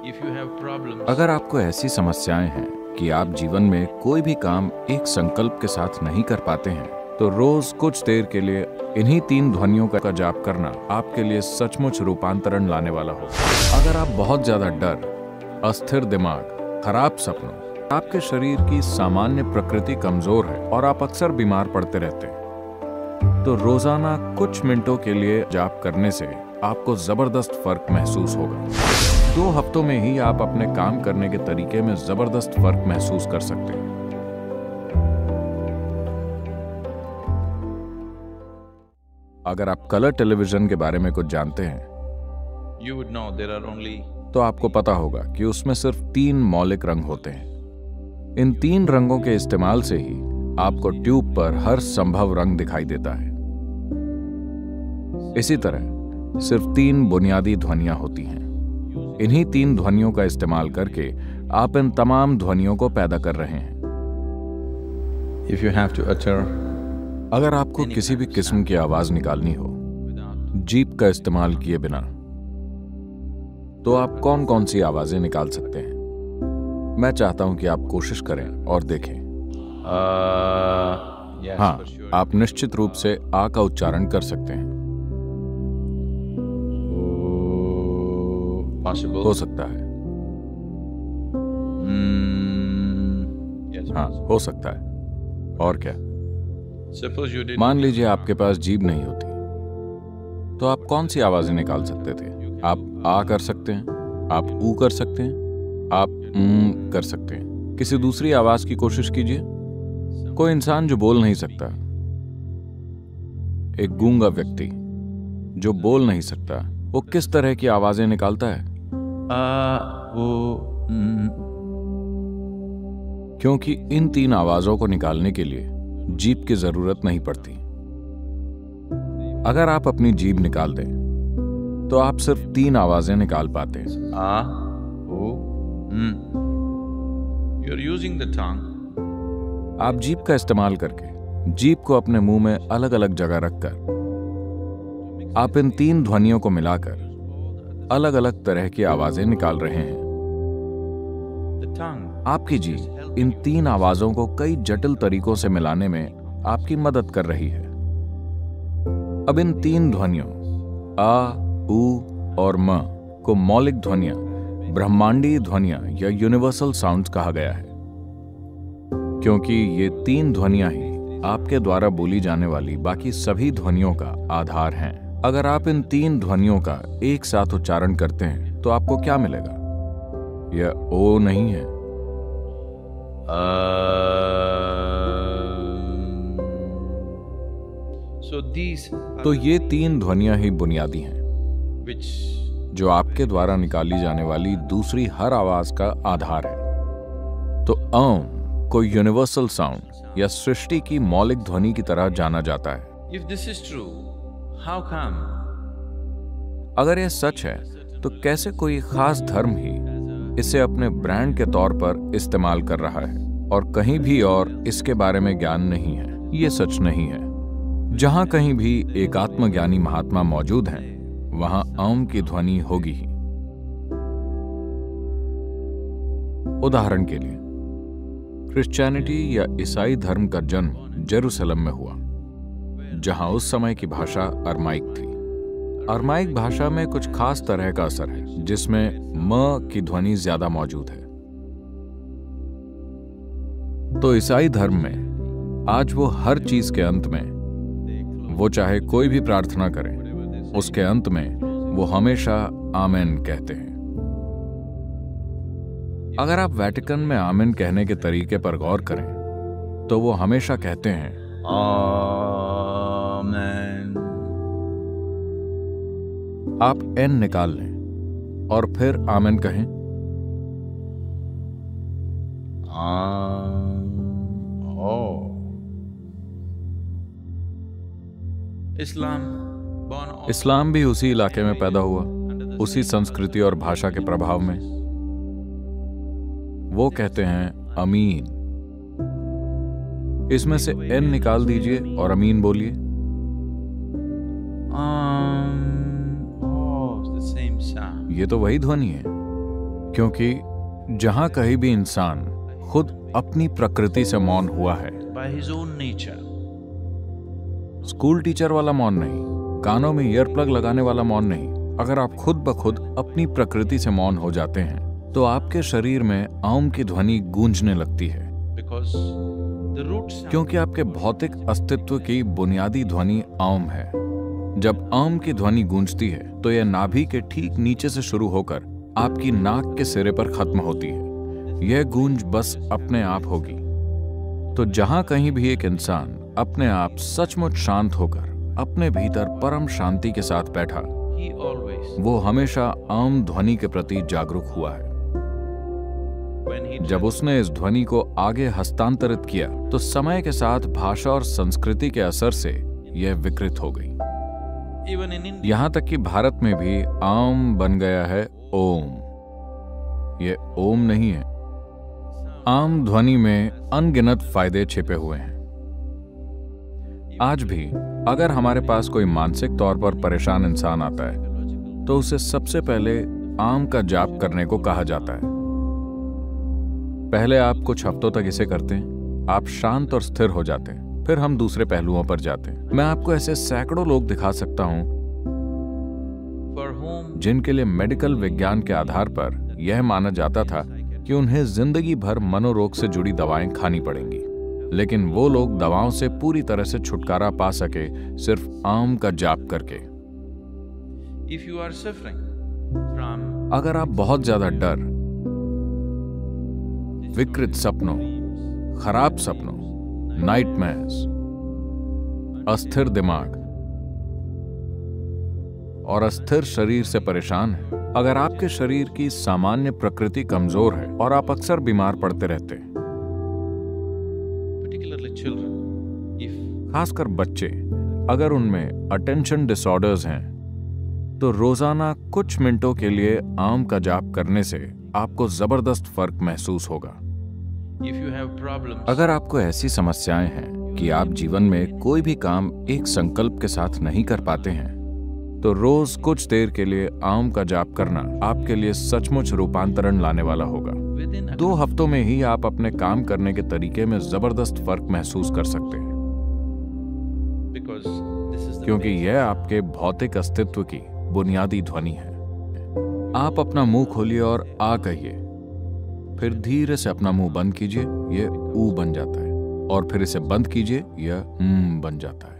If you have problems, अगर आपको ऐसी समस्याएं हैं कि आप जीवन में कोई भी काम एक संकल्प के साथ नहीं कर पाते हैं, तो रोज कुछ देर के लिए इन्हीं 3 ध्वनियों का जाप करना आपके लिए सचमुच रूपांतरण लाने वाला हो। अगर आप बहुत ज्यादा डर, अस्थिर दिमाग, खराब सपनों, आपके शरीर की सामान्य प्रकृति कमजोर है और आप अक्सर बीमार पड़ते रहते हैं, तो रोजाना कुछ मिनटों के लिए जाप करने से आपको जबरदस्त फर्क महसूस होगा। 2 हफ्तों में ही आप अपने काम करने के तरीके में जबरदस्त फर्क महसूस कर सकते हैं। अगर आप कलर टेलीविजन के बारे में कुछ जानते हैं, you would know there are only तो आपको पता होगा कि उसमें सिर्फ 3 मौलिक रंग होते हैं। इन 3 रंगों के इस्तेमाल से ही आपको ट्यूब पर हर संभव रंग दिखाई देता है। इसी तरह सिर्फ 3 बुनियादी ध्वनियां होती हैं। इन्हीं 3 ध्वनियों का इस्तेमाल करके आप इन तमाम ध्वनियों को पैदा कर रहे हैं। if you have to utter अगर आपको किसी भी किस्म की आवाज निकालनी हो जीभ का इस्तेमाल किए बिना, तो आप कौन कौन सी आवाजें निकाल सकते हैं? मैं चाहता हूं कि आप कोशिश करें और देखें। yes, हाँ, for sure. आप निश्चित रूप से आ का उच्चारण कर सकते हैं। Possible. हो सकता है। Yes, हाँ, हो सकता है। और क्या? suppose you did मान लीजिए आपके पास जीभ नहीं होती, तो आप कौन सी आवाजें निकाल सकते थे? आप आ कर सकते हैं, आप ऊ कर सकते हैं, आप कर सकते हैं। किसी दूसरी आवाज की कोशिश कीजिए। कोई इंसान जो बोल नहीं सकता, एक गूंगा व्यक्ति जो बोल नहीं सकता, वो किस तरह की आवाजें निकालता है? क्योंकि इन 3 आवाजों को निकालने के लिए जीभ की जरूरत नहीं पड़ती। अगर आप अपनी जीभ निकाल दें, तो आप सिर्फ 3 आवाजें निकाल पाते हैं। You're using the tongue. आप जीभ का इस्तेमाल करके जीभ को अपने मुंह में अलग अलग जगह रखकर आप इन 3 ध्वनियों को मिलाकर अलग अलग तरह की आवाजें निकाल रहे हैं। The tongue. आपकी जीभ इन 3 आवाजों को कई जटिल तरीकों से मिलाने में आपकी मदद कर रही है। अब इन 3 ध्वनियों आ, ऊ और म को मौलिक ध्वनियां, ब्रह्मांडीय ध्वनियां या यूनिवर्सल साउंड्स कहा गया है, क्योंकि ये 3 ध्वनियां ही आपके द्वारा बोली जाने वाली बाकी सभी ध्वनियों का आधार हैं। अगर आप इन 3 ध्वनियों का एक साथ उच्चारण करते हैं, तो आपको क्या मिलेगा? यह ओ नहीं है। So these are तो ये 3 ध्वनियां ही बुनियादी हैं, which जो आपके द्वारा निकाली जाने वाली दूसरी हर आवाज का आधार है। तो अम को यूनिवर्सल साउंड या सृष्टि की मौलिक ध्वनि की तरह जाना जाता है। if this is true, how come अगर यह सच है, तो कैसे कोई खास धर्म ही इसे अपने ब्रांड के तौर पर इस्तेमाल कर रहा है और कहीं भी और इसके बारे में ज्ञान नहीं है? ये सच नहीं है। जहां कहीं भी एक आत्मज्ञानी महात्मा मौजूद हैं, वहां अम की ध्वनि होगी ही। उदाहरण के लिए, क्रिश्चियनिटी या ईसाई धर्म का जन्म जेरूसलम में हुआ, जहां उस समय की भाषा अरमाइक थी। अरमाइक भाषा में कुछ खास तरह का असर है, जिसमें म की ध्वनि ज्यादा मौजूद है। तो ईसाई धर्म में आज वो हर चीज के अंत में, वो चाहे कोई भी प्रार्थना करें, उसके अंत में वो हमेशा आमेन कहते हैं। अगर आप वेटिकन में आमेन कहने के तरीके पर गौर करें, तो वो हमेशा कहते हैं Amen. आप एन निकाल लें और फिर आमेन कहें। इस्लाम भी उसी इलाके में पैदा हुआ, उसी संस्कृति और भाषा के प्रभाव में। वो कहते हैं अमीन। इसमें से एन निकाल दीजिए और अमीन बोलिए। The same sound. ये तो वही ध्वनि है। क्योंकि जहां कहीं भी इंसान खुद अपनी प्रकृति से मौन हुआ है, by his own nature, school teacher वाला मौन नहीं, कानों में ईयर प्लग लगाने वाला मौन नहीं, अगर आप खुद ब खुद अपनी प्रकृति से मौन हो जाते हैं तो आपके शरीर में ओम की ध्वनि गूंजने लगती है, because the root sound क्योंकि आपके भौतिक अस्तित्व की बुनियादी ध्वनि ओम है। जब ओम की ध्वनि गूंजती है तो यह नाभि के ठीक नीचे से शुरू होकर आपकी नाक के सिरे पर खत्म होती है। यह गूंज बस अपने आप होगी। तो जहां कहीं भी एक इंसान अपने आप सचमुच शांत होकर अपने भीतर परम शांति के साथ बैठा, he always, वो हमेशा ओम ध्वनि के प्रति जागरूक हुआ है। when he जब उसने इस ध्वनि को आगे हस्तांतरित किया तो समय के साथ भाषा और संस्कृति के असर से यह विकृत हो गई। even in India, यहां तक कि भारत में भी ओम बन गया है ओम। ये ओम नहीं है। ओम ध्वनि में अनगिनत फायदे छिपे हुए हैं। आज भी अगर हमारे पास कोई मानसिक तौर पर परेशान इंसान आता है तो उसे सबसे पहले ओम का जाप करने को कहा जाता है। पहले आप कुछ हफ्तों तक इसे करते हैं, आप शांत और स्थिर हो जाते हैं, फिर हम दूसरे पहलुओं पर जाते हैं। मैं आपको ऐसे सैकड़ों लोग दिखा सकता हूं for whom जिनके लिए मेडिकल विज्ञान के आधार पर यह माना जाता था कि उन्हें जिंदगी भर मनोरोग से जुड़ी दवाएं खानी पड़ेंगी, लेकिन वो लोग दवाओं से पूरी तरह से छुटकारा पा सके सिर्फ ओम का जाप करके। if you are suffering from अगर आप बहुत ज्यादा डर, विकृत सपनों, खराब सपनों, नाइटमेयर्स, अस्थिर दिमाग और अस्थिर शरीर से परेशान हैं, अगर आपके शरीर की सामान्य प्रकृति कमजोर है और आप अक्सर बीमार पड़ते रहते हैं, particularly children, if खासकर बच्चे, अगर उनमें अटेंशन डिसऑर्डर्स हैं, तो रोजाना कुछ मिनटों के लिए ओम का जाप करने से आपको जबरदस्त फर्क महसूस होगा। you have problems, अगर आपको ऐसी समस्याएं हैं कि आप जीवन में कोई भी काम एक संकल्प के साथ नहीं कर पाते हैं, तो रोज कुछ देर के लिए ओम का जाप करना आपके लिए सचमुच रूपांतरण लाने वाला होगा। within 2 हफ्तों में ही आप अपने काम करने के तरीके में जबरदस्त फर्क महसूस कर सकते हैं, because this is the क्योंकि यह आपके भौतिक अस्तित्व की बुनियादी ध्वनि है। आप अपना मुंह खोलिए और आ कहिए, फिर धीरे से अपना मुंह बंद कीजिए, यह ऊ बन जाता है, और फिर इसे बंद कीजिए, यह बन जाता है।